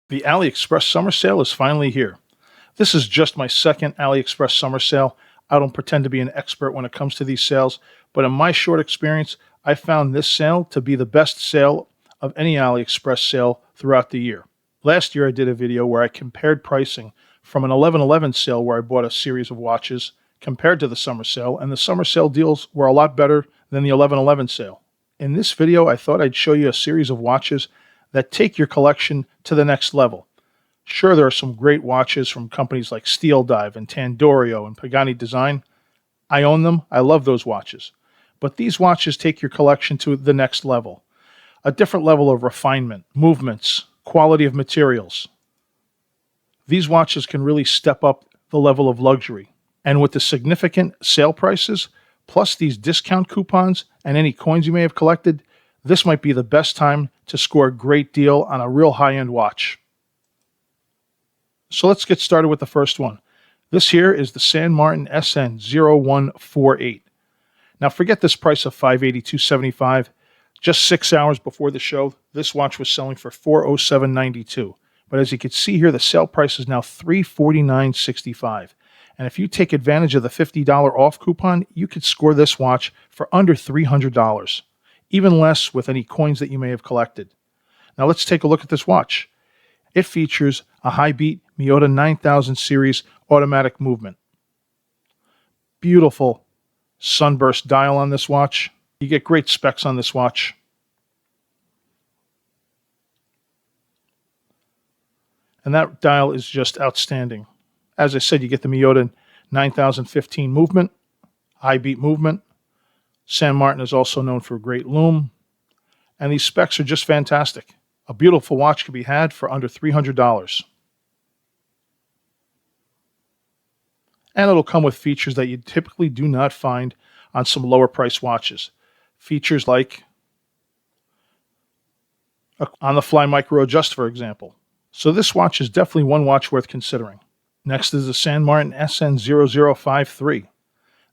The AliExpress summer sale is finally here. This is just my second AliExpress summer sale. I don't pretend to be an expert when it comes to these sales, but in my short experience, I found this sale to be the best sale of any AliExpress sale throughout the year. Last year I did a video where I compared pricing from an 11/11 sale where I bought a series of watches compared to the summer sale, and the summer sale deals were a lot better than the 11/11 sale. In this video, I thought I'd show you a series of watches that take your collection to the next level. Sure, there are some great watches from companies like Steel Dive and Tandorio and Pagani Design. I own them. I love those watches. But these watches take your collection to the next level. A different level of refinement, movements, quality of materials. These watches can really step up the level of luxury. And with the significant sale prices, plus these discount coupons and any coins you may have collected, this might be the best time to score a great deal on a real high-end watch. So let's get started with the first one. This here is the San Martin SN0148. Now forget this price of $582.75. Just 6 hours before the show, this watch was selling for $407.92. But as you can see here, the sale price is now $349.65. And if you take advantage of the $50 off coupon, you could score this watch for under $300. Even less with any coins that you may have collected. Now let's take a look at this watch. It features a high-beat Miyota 9000 series automatic movement. Beautiful sunburst dial on this watch. You get great specs on this watch. And that dial is just outstanding. As I said, you get the Miyota 9015 movement, high-beat movement. San Martin is also known for a great loom. And these specs are just fantastic. A beautiful watch can be had for under $300. And it'll come with features that you typically do not find on some lower price watches. Features like a on-the-fly micro adjust, for example. So this watch is definitely one watch worth considering. Next is the San Martin SN0053.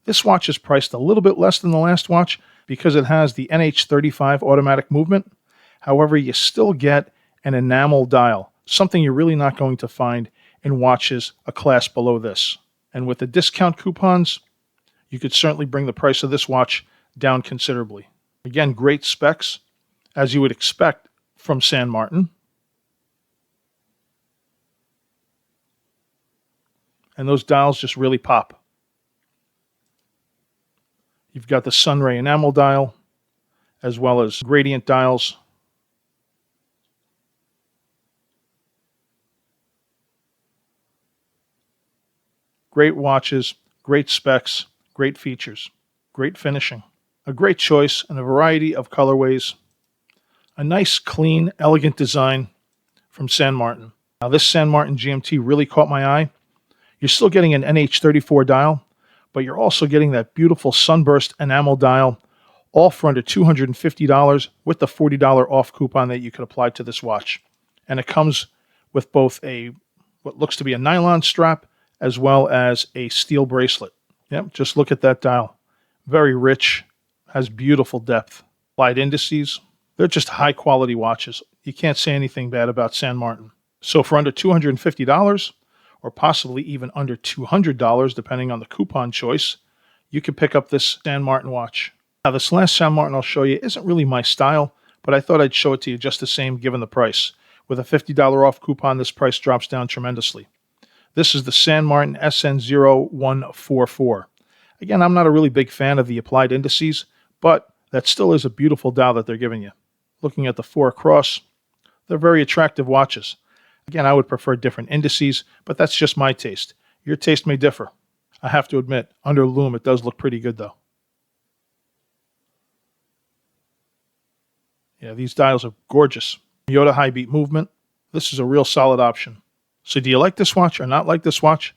This watch is priced a little bit less than the last watch because it has the NH35 automatic movement. However, you still get an enamel dial, something you're really not going to find in watches a class below this. And with the discount coupons, you could certainly bring the price of this watch down considerably. Again, great specs, as you would expect from San Martin. And those dials just really pop. You've got the Sunray enamel dial, as well as gradient dials. Great watches, great specs, great features, great finishing. A great choice in a variety of colorways. A nice, clean, elegant design from San Martin. Now this San Martin GMT really caught my eye. You're still getting an NH34 dial, but you're also getting that beautiful sunburst enamel dial, all for under $250 with the $40 off coupon that you could apply to this watch. And it comes with both what looks to be a nylon strap as well as a steel bracelet. Yep, just look at that dial. Very rich, has beautiful depth. Applied indices, they're just high quality watches. You can't say anything bad about San Martin. So for under $250, or possibly even under $200, depending on the coupon choice, you can pick up this San Martin watch. Now, this last San Martin I'll show you isn't really my style, but I thought I'd show it to you just the same given the price. With a $50 off coupon, this price drops down tremendously. This is the San Martin SN0144. Again, I'm not a really big fan of the applied indices, but that still is a beautiful dial that they're giving you. Looking at the 4 across, they're very attractive watches. Again, I would prefer different indices, but that's just my taste. Your taste may differ. I have to admit, under lume, it does look pretty good, though. Yeah, these dials are gorgeous. Miyota high beat movement. This is a real solid option. So do you like this watch or not like this watch?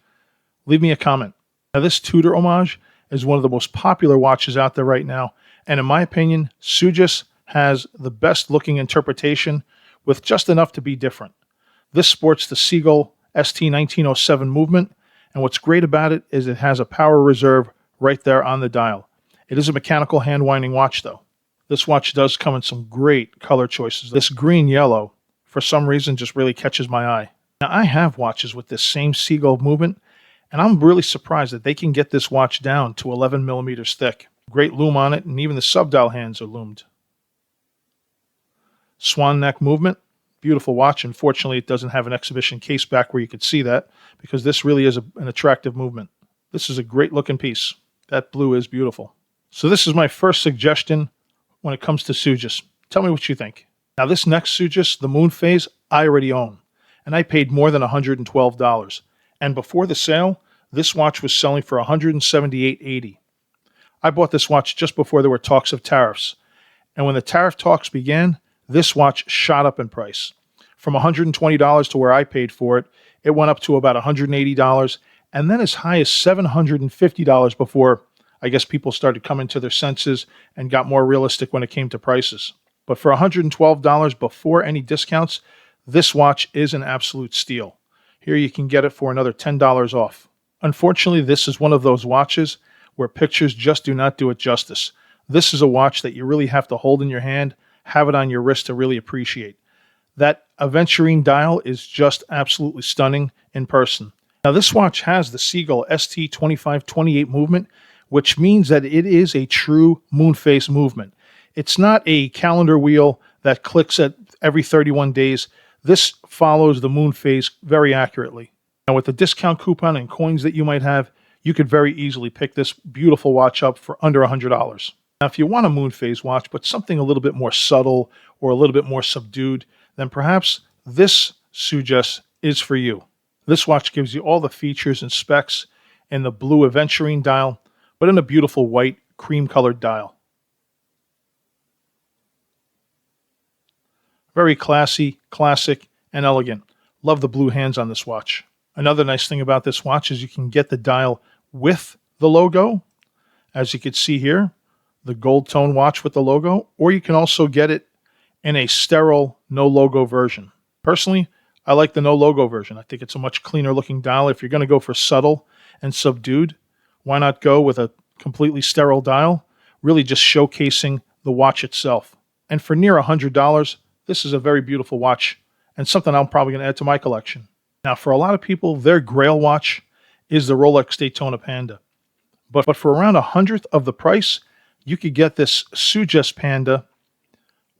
Leave me a comment. Now, this Tudor homage is one of the most popular watches out there right now, and in my opinion, Sugess has the best looking interpretation with just enough to be different. This sports the Seagull ST1907 movement, and what's great about it is it has a power reserve right there on the dial. It is a mechanical hand winding watch though. This watch does come in some great color choices. This green yellow for some reason just really catches my eye. Now, I have watches with this same seagull movement, and I'm really surprised that they can get this watch down to 11 millimeters thick. Great lume on it, and even the subdial hands are loomed. Swan neck movement, beautiful watch. Unfortunately, it doesn't have an exhibition case back where you could see that, because this really is an attractive movement. This is a great looking piece. That blue is beautiful. So this is my first suggestion when it comes to Sugess. Tell me what you think. Now this next Sugess, the moon phase, I already own, and I paid more than $112. And before the sale, this watch was selling for $178.80. I bought this watch just before there were talks of tariffs, and when the tariff talks began, this watch shot up in price. From $120 to where I paid for it, it went up to about $180, and then as high as $750 before, I guess, people started coming to their senses and got more realistic when it came to prices. But for $112 before any discounts, this watch is an absolute steal. Here you can get it for another $10 off. Unfortunately, this is one of those watches where pictures just do not do it justice. This is a watch that you really have to hold in your hand, have it on your wrist to really appreciate. That aventurine dial is just absolutely stunning in person. Now this watch has the Seagull ST2528 movement, which means that it is a true moon phase movement. It's not a calendar wheel that clicks at every 31 days. This follows the moon phase very accurately. Now with the discount coupon and coins that you might have, you could very easily pick this beautiful watch up for under $100. Now if you want a moon phase watch, but something a little bit more subtle or a little bit more subdued, then perhaps this Sugess is for you. This watch gives you all the features and specs in the blue aventurine dial, but in a beautiful white cream-colored dial. Very classy, classic, and elegant. Love the blue hands on this watch. Another nice thing about this watch is you can get the dial with the logo. As you can see here, the gold tone watch with the logo, or you can also get it in a sterile, no logo version. Personally, I like the no logo version. I think it's a much cleaner looking dial. If you're going to go for subtle and subdued, why not go with a completely sterile dial, really just showcasing the watch itself. And for near $100, this is a very beautiful watch and something I'm probably going to add to my collection. Now, for a lot of people, their grail watch is the Rolex Daytona Panda. But for around 1/100th of the price, you could get this Sugess Panda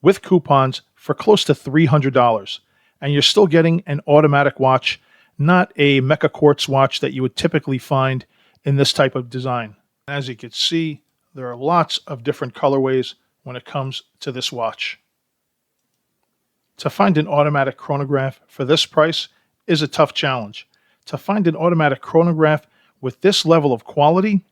with coupons for close to $300. And you're still getting an automatic watch, not a Mecha Quartz watch that you would typically find in this type of design. As you can see, there are lots of different colorways when it comes to this watch. To find an automatic chronograph for this price is a tough challenge. To find an automatic chronograph with this level of quality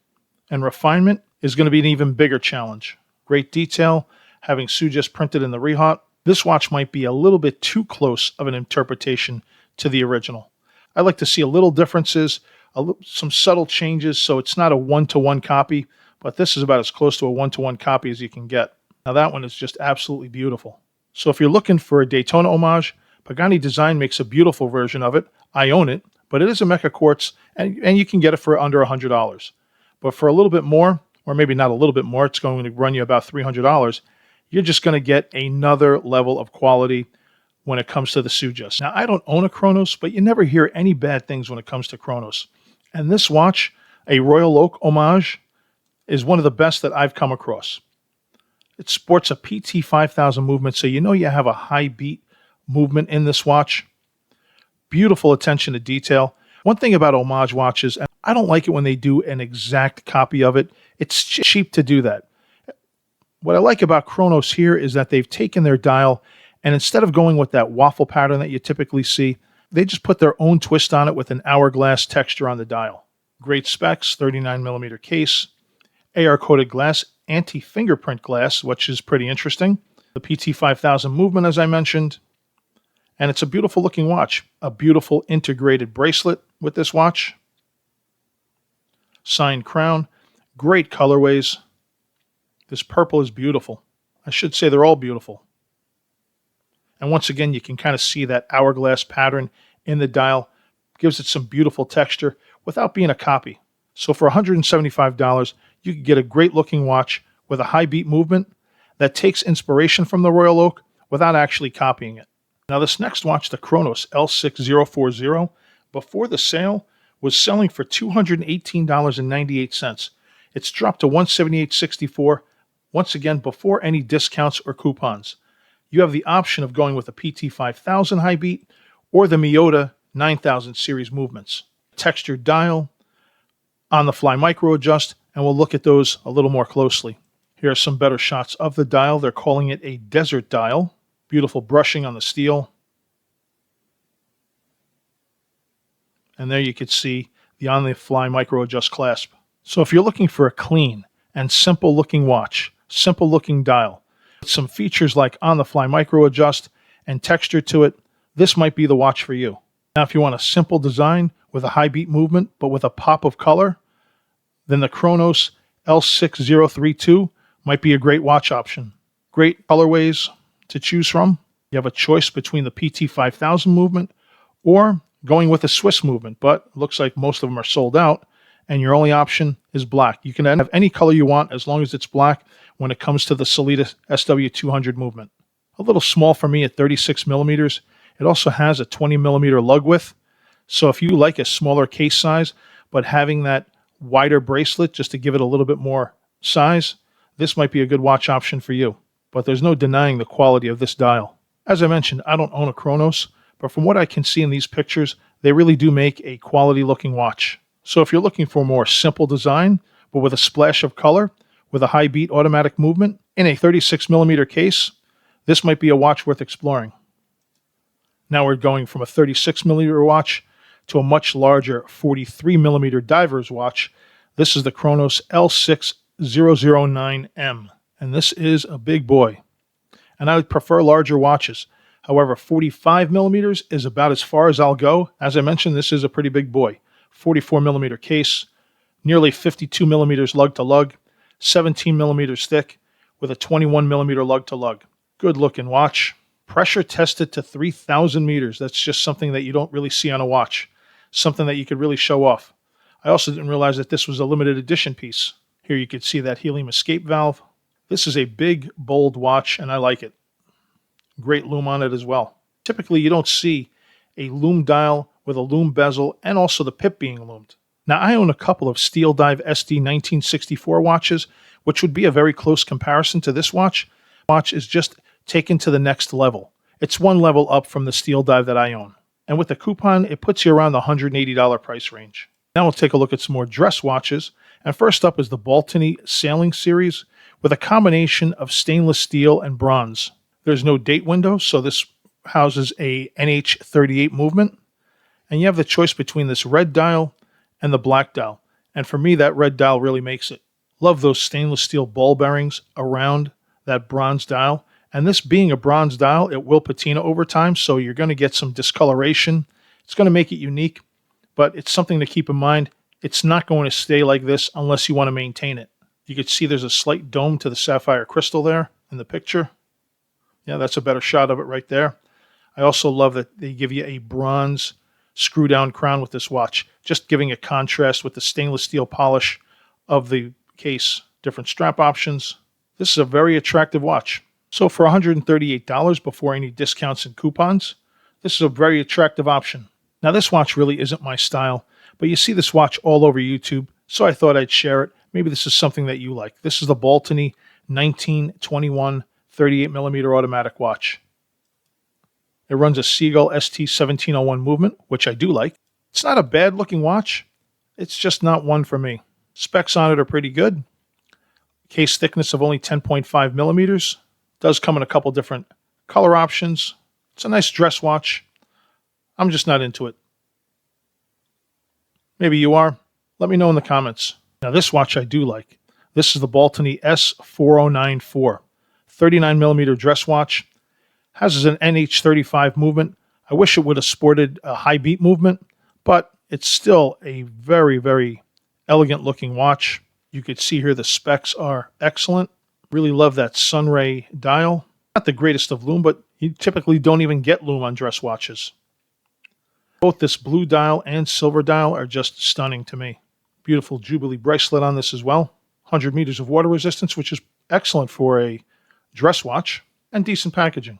and refinement is going to be an even bigger challenge. Great detail, having Sugess printed in the rehaut. This watch might be a little bit too close of an interpretation to the original. I like to see a little differences, some subtle changes, so it's not a one-to-one copy, but this is about as close to a one-to-one copy as you can get. Now that one is just absolutely beautiful. So if you're looking for a Daytona homage, Pagani Design makes a beautiful version of it. I own it, but it is a Mecha Quartz, and you can get it for under $100. But for a little bit more, or maybe not a little bit more, it's going to run you about $300, you're just going to get another level of quality when it comes to the Sugess. Now, I don't own a Cronos, but you never hear any bad things when it comes to Cronos. And this watch, a Royal Oak homage, is one of the best that I've come across. It sports a PT 5000 movement, so you know you have a high beat movement in this watch. Beautiful attention to detail. One thing about homage watches, and I don't like it when they do an exact copy of it. It's cheap to do that. What I like about Cronos here is that they've taken their dial, and instead of going with that waffle pattern that you typically see, they just put their own twist on it with an hourglass texture on the dial. Great specs, 39mm case, AR-coated glass, anti-fingerprint glass, which is pretty interesting. The PT 5000 movement, as I mentioned. And it's a beautiful looking watch. A beautiful integrated bracelet with this watch. Signed crown. Great colorways. This purple is beautiful. I should say they're all beautiful. And once again, you can kind of see that hourglass pattern in the dial. Gives it some beautiful texture without being a copy. So for $175, you can get a great looking watch with a high beat movement that takes inspiration from the Royal Oak without actually copying it. Now this next watch, the Cronos L6040, before the sale was selling for $218.98. It's dropped to $178.64, once again before any discounts or coupons. You have the option of going with the PT5000 high beat or the Miyota 9000 series movements. Textured dial, on the fly micro adjust, and we'll look at those a little more closely. Here are some better shots of the dial. They're calling it a desert dial. Beautiful brushing on the steel. And there you can see the on the fly micro adjust clasp. So if you're looking for a clean and simple looking watch, simple looking dial, with some features like on the fly micro adjust and texture to it, this might be the watch for you. Now if you want a simple design with a high beat movement but with a pop of color, then the Cronos L6032 might be a great watch option. Great colorways to choose from. You have a choice between the PT5000 movement or going with a Swiss movement, but it looks like most of them are sold out, and your only option is black. You can have any color you want as long as it's black when it comes to the Sellita SW200 movement. A little small for me at 36 millimeters. It also has a 20 millimeter lug width, so if you like a smaller case size, but having that wider bracelet just to give it a little bit more size, this might be a good watch option for you. But there's no denying the quality of this dial. As I mentioned, I don't own a Cronos, but from what I can see in these pictures, they really do make a quality looking watch. So if you're looking for a more simple design, but with a splash of color, with a high beat automatic movement, in a 36 millimeter case, this might be a watch worth exploring. Now we're going from a 36 millimeter watch to a much larger 43 millimeter diver's watch. This is the Cronos L6009M, and this is a big boy. And I would prefer larger watches. However, 45 millimeters is about as far as I'll go. As I mentioned, this is a pretty big boy. 44 millimeter case, nearly 52 millimeters lug to lug, 17 millimeters thick with a 21 millimeter lug to lug. Good looking watch. Pressure tested to 3,000 meters. That's just something that you don't really see on a watch. Something that you could really show off. I also didn't realize that this was a limited edition piece. Here you can see that helium escape valve. This is a big, bold watch, and I like it. Great lume on it as well. Typically, you don't see a lume dial with a lume bezel and also the pip being lumed. Now, I own a couple of Steel Dive SD 1964 watches, which would be a very close comparison to this watch. Watch is just taken to the next level. It's one level up from the Steel Dive that I own. And with the coupon, it puts you around the $180 price range. Now we'll take a look at some more dress watches. And first up is the Baltany Sailing Series with a combination of stainless steel and bronze. There's no date window, so this houses a NH38 movement. And you have the choice between this red dial and the black dial. And for me, that red dial really makes it. Love those stainless steel ball bearings around that bronze dial. And this being a bronze dial, it will patina over time, so you're going to get some discoloration. It's going to make it unique, but it's something to keep in mind. It's not going to stay like this unless you want to maintain it. You can see there's a slight dome to the sapphire crystal there in the picture. Yeah, that's a better shot of it right there. I also love that they give you a bronze screw-down crown with this watch, just giving a contrast with the stainless steel polish of the case. Different strap options. This is a very attractive watch. So for $138 before any discounts and coupons, this is a very attractive option. Now this watch really isn't my style, but you see this watch all over YouTube, so I thought I'd share it. Maybe this is something that you like. This is the Baltany 1921 38mm automatic watch. It runs a Seagull ST1701 movement, which I do like. It's not a bad looking watch. It's just not one for me. Specs on it are pretty good. Case thickness of only 10.5 millimeters. Does come in a couple different color options. It's a nice dress watch. I'm just not into it. Maybe you are. Let me know in the comments. Now this watch I do like. This is the Baltany S4094. 39mm dress watch. Has an NH35 movement. I wish it would have sported a high beat movement, but it's still a very, very elegant looking watch. You can see here the specs are excellent. Really love that sunray dial. Not the greatest of lume, but you typically don't even get lume on dress watches. Both this blue dial and silver dial are just stunning to me. Beautiful Jubilee bracelet on this as well. 100 meters of water resistance, which is excellent for a dress watch, and decent packaging.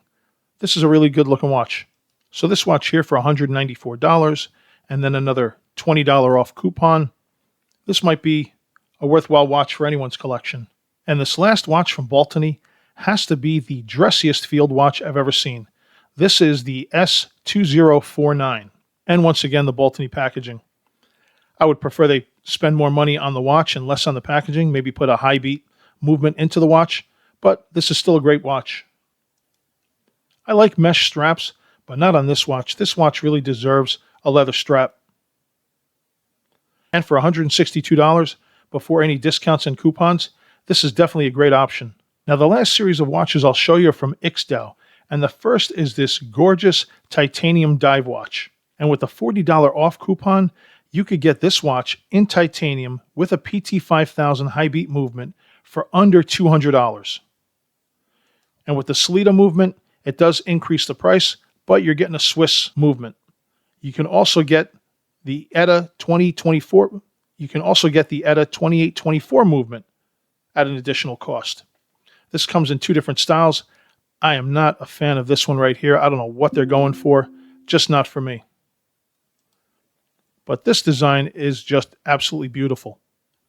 This is a really good looking watch. So this watch here for $194 and then another $20 off coupon. This might be a worthwhile watch for anyone's collection. And this last watch from Baltany has to be the dressiest field watch I've ever seen. This is the S2049. And once again, the Baltany packaging. I would prefer they spend more money on the watch and less on the packaging, maybe put a high beat movement into the watch, but this is still a great watch. I like mesh straps, but not on this watch. This watch really deserves a leather strap. And for $162 before any discounts and coupons, this is definitely a great option. Now the last series of watches I'll show you are from Ixdao, and the first is this gorgeous titanium dive watch. And with the $40 off coupon, you could get this watch in titanium with a PT5000 high beat movement for under $200. And with the Salida movement, it does increase the price, but you're getting a Swiss movement. You can also get the ETA 2024. You can also get the ETA 2824 movement at an additional cost. This comes in two different styles. I am not a fan of this one right here. I don't know what they're going for, just not for me. But this design is just absolutely beautiful.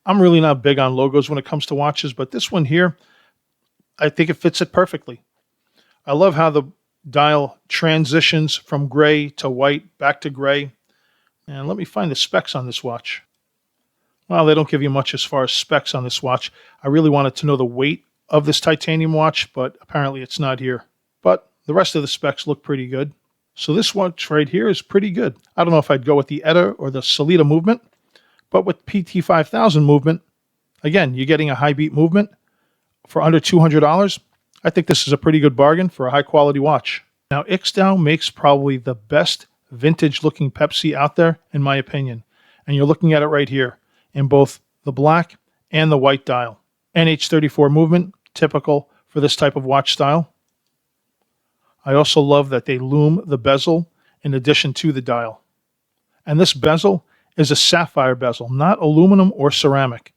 I'm really not big on logos when it comes to watches, but this one here, I think it fits it perfectly. I love how the dial transitions from gray to white, back to gray. And let me find the specs on this watch. Well, they don't give you much as far as specs on this watch. I really wanted to know the weight of this titanium watch, but apparently it's not here. But the rest of the specs look pretty good. So this watch right here is pretty good. I don't know if I'd go with the ETA or the Salida movement, but with PT5000 movement, again, you're getting a high beat movement for under $200. I think this is a pretty good bargain for a high quality watch. Now, Ixdao makes probably the best vintage looking Pepsi out there, in my opinion. And you're looking at it right here in both the black and the white dial. NH34 movement, typical for this type of watch style. I also love that they loom the bezel in addition to the dial. And this bezel is a sapphire bezel, not aluminum or ceramic.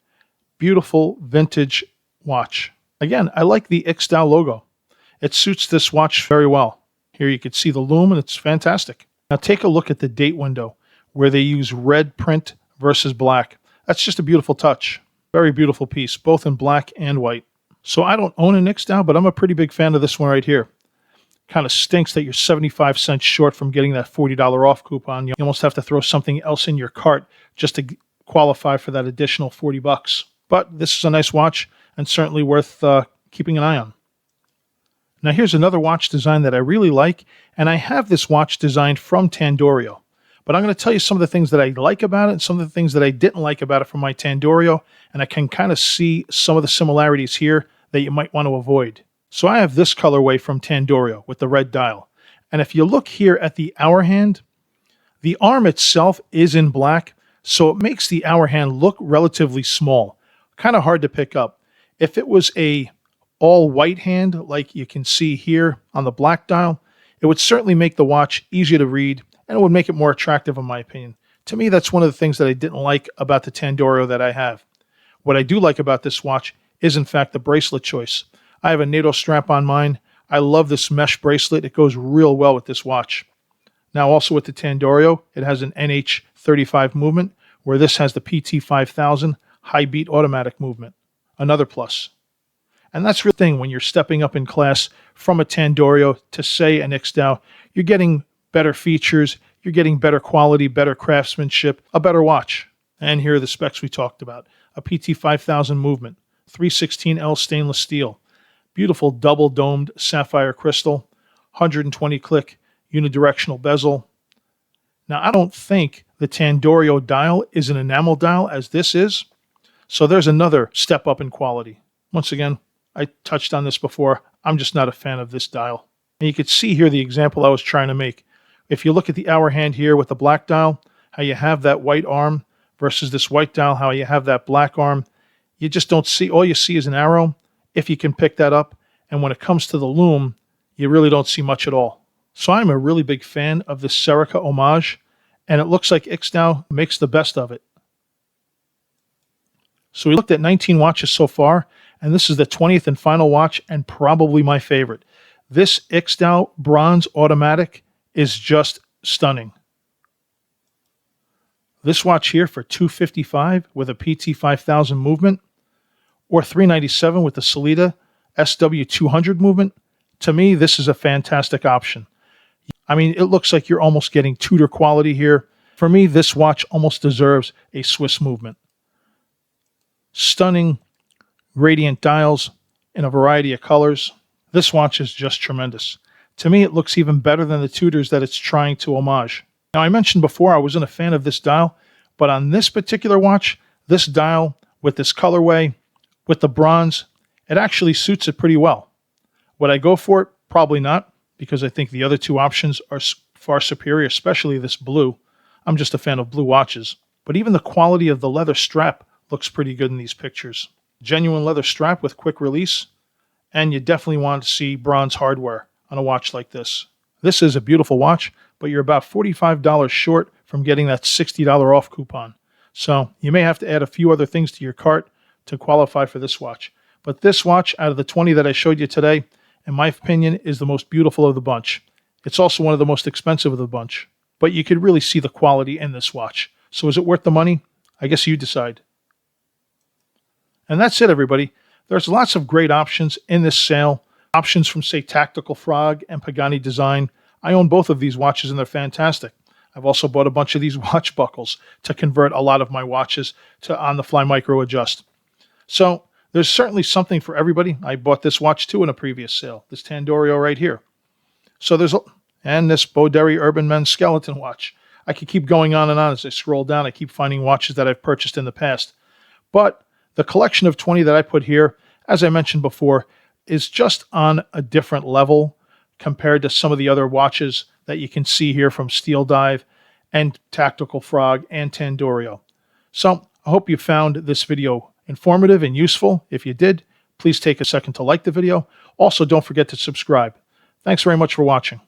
Beautiful vintage watch. Again, I like the Ixdao logo. It suits this watch very well. Here you can see the loom and it's fantastic. Now take a look at the date window where they use red print versus black. That's just a beautiful touch. Very beautiful piece, both in black and white. So I don't own an Ixdao, but I'm a pretty big fan of this one right here. Kind of stinks that you're 75 cents short from getting that $40 off coupon. You almost have to throw something else in your cart just to qualify for that additional 40 bucks. But this is a nice watch and certainly worth keeping an eye on. Now here's another watch design that I really like, and I have this watch designed from Tandorio. But I'm going to tell you some of the things that I like about it and some of the things that I didn't like about it from my Tandorio, and I can kind of see some of the similarities here that you might want to avoid. So I have this colorway from Tandorio with the red dial. And if you look here at the hour hand, the arm itself is in black, so it makes the hour hand look relatively small. Kind of hard to pick up. If it was a all white hand, like you can see here on the black dial, it would certainly make the watch easier to read, and it would make it more attractive in my opinion. To me, that's one of the things that I didn't like about the Tandorio that I have. What I do like about this watch is in fact the bracelet choice. I have a NATO strap on mine. I love this mesh bracelet. It goes real well with this watch. Now also with the Tandorio, it has an NH35 movement, where this has the PT5000 high beat automatic movement. Another plus. And that's the thing when you're stepping up in class from a Tandorio to say an Ixdao, you're getting better features, you're getting better quality, better craftsmanship, a better watch. And here are the specs we talked about. A PT5000 movement, 316L stainless steel, beautiful double domed sapphire crystal, 120 click unidirectional bezel. Now I don't think the Tandorio dial is an enamel dial as this is, so there's another step up in quality. Once again, I touched on this before. I'm just not a fan of this dial. And you can see here the example I was trying to make. If you look at the hour hand here with the black dial, how you have that white arm versus this white dial, how you have that black arm, you just don't see, all you see is an arrow, if you can pick that up. And when it comes to the loom, you really don't see much at all. So I'm a really big fan of this Serica homage, and it looks like Ixdao makes the best of it. So we looked at 19 watches so far, and this is the 20th and final watch, and probably my favorite. This Ixdao bronze automatic is just stunning. This watch here for $255 with a PT5000 movement, or $397 with the Sellita SW200 movement. To me, this is a fantastic option. I mean, it looks like you're almost getting Tudor quality here. For me, this watch almost deserves a Swiss movement. Stunning gradient dials in a variety of colors. This watch is just tremendous. To me, it looks even better than the Tudors that it's trying to homage. Now, I mentioned before I wasn't a fan of this dial, but on this particular watch, this dial with this colorway, with the bronze, it actually suits it pretty well. Would I go for it? Probably not, because I think the other two options are far superior, especially this blue. I'm just a fan of blue watches. But even the quality of the leather strap looks pretty good in these pictures. Genuine leather strap with quick release, and you definitely want to see bronze hardware on a watch like this. This is a beautiful watch, but you're about $45 short from getting that $60 off coupon. So you may have to add a few other things to your cart to qualify for this watch. But this watch, out of the 20 that I showed you today, in my opinion, is the most beautiful of the bunch. It's also one of the most expensive of the bunch. But you could really see the quality in this watch. So is it worth the money? I guess you decide. And that's it, everybody. There's lots of great options in this sale. Options from, say, Tactical Frog and Pagani Design. I own both of these watches and they're fantastic. I've also bought a bunch of these watch buckles to convert a lot of my watches to on-the-fly micro adjust. So there's certainly something for everybody. I bought this watch too in a previous sale. This Tandorio right here. So and this Boderi Urban Men's Skeleton watch. I could keep going on and on as I scroll down. I keep finding watches that I've purchased in the past. But the collection of 20 that I put here, as I mentioned before, is just on a different level compared to some of the other watches that you can see here from Steel Dive and Tactical Frog and Tandorio. So I hope you found this video informative and useful. If you did, please take a second to like the video. Also, don't forget to subscribe. Thanks very much for watching.